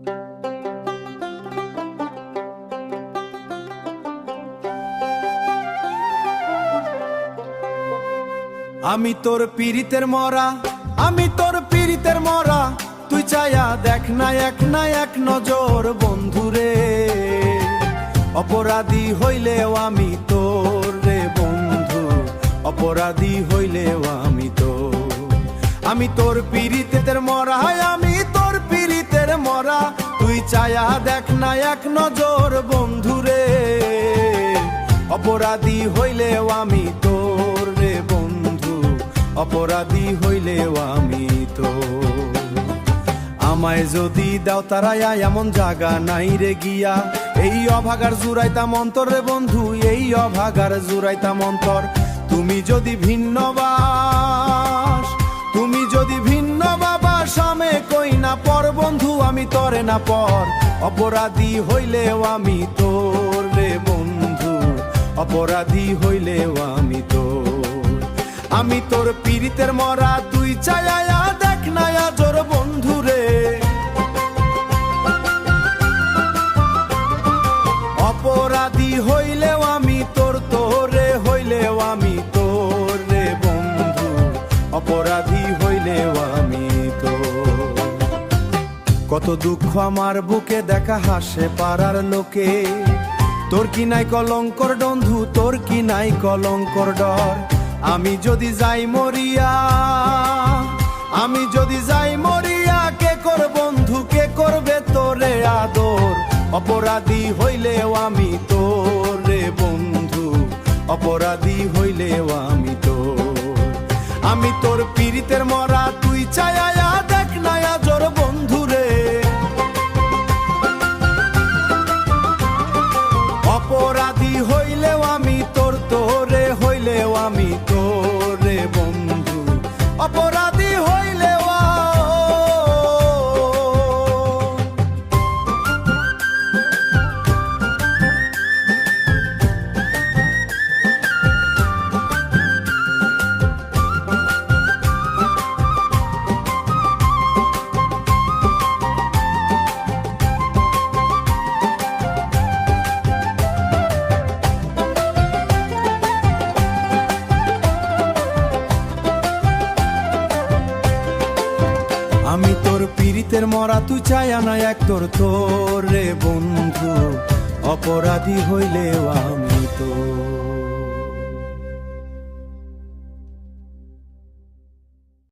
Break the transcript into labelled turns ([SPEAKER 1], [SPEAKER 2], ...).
[SPEAKER 1] আমি তোর পীড়িতের মরা, আমি তোর পীড়িতের মরা, তুই চায়া দেখ না এক নজর বন্ধুরে। অপরাধী হইলেও আমি তোর রে বন্ধু, অপরাধী হইলেও আমি তোর। আমি তোর পীড়িতের মরা, আমি তোর পীড়িতের মরা, তুই চায়া দেখ না এক নজর বন্ধুরে। অপরাধী হইলেও আমি তোর রে বন্ধু, অপরাধী হইলেও আমি তোর। আমায় যদি দাও তারায়া এমন জাগা নাই রে গিয়া, এই অভাগার জুড়াইতাম অন্তর রে বন্ধু, এই অভাগার জুড়াইতাম অন্তর। তুমি যদি ভিন্ন বাস, তুমি যদি ভিন্ন বাবাস, আমি কই না পর বন্ধু, আমি তরে না পর। অপরাধী হইলেও আমি তোর রে বন্ধু, অপরাধী হইলেও আমি তোর। আমি তোর পীড়িতের মরা, তুই চায়া দেখ না আজর বন্ধুরে। অপরাধী হইলেও আমি তোর, তোরে হইলেও আমি তোর রে বন্ধু, অপরাধী হইলেও আমি তোর। কত দুঃখ আমার বুকে দেখা হাসে পাড়ার লোকে, তোর কি নাই কলঙ্কর বন্ধু, তোর কি নাই কলঙ্কর ডর। আমি যদি যাই মরিয়া, আমি যদি যাই মরিয়া, কে কর বন্ধু, কে করবে তোরে আদর। অপরাধী হইলেও আমি তোর রে বন্ধু, অপরাধী হইলেও আমি তোর। আমি তোর পীড়িতের মরা, তুই চায়া দেখ না আজর বন্ধুরে। অপরাধী হইলেও আমি তোর, তোরে হইলেও আমি তোর রে বন্ধু, অপরাধী হইলেও। আমি তোর পীড়িতের মরা, তুই চায়া না এক তোর, তোর রে বন্ধু, অপরাধী হইলেও আমি তোর।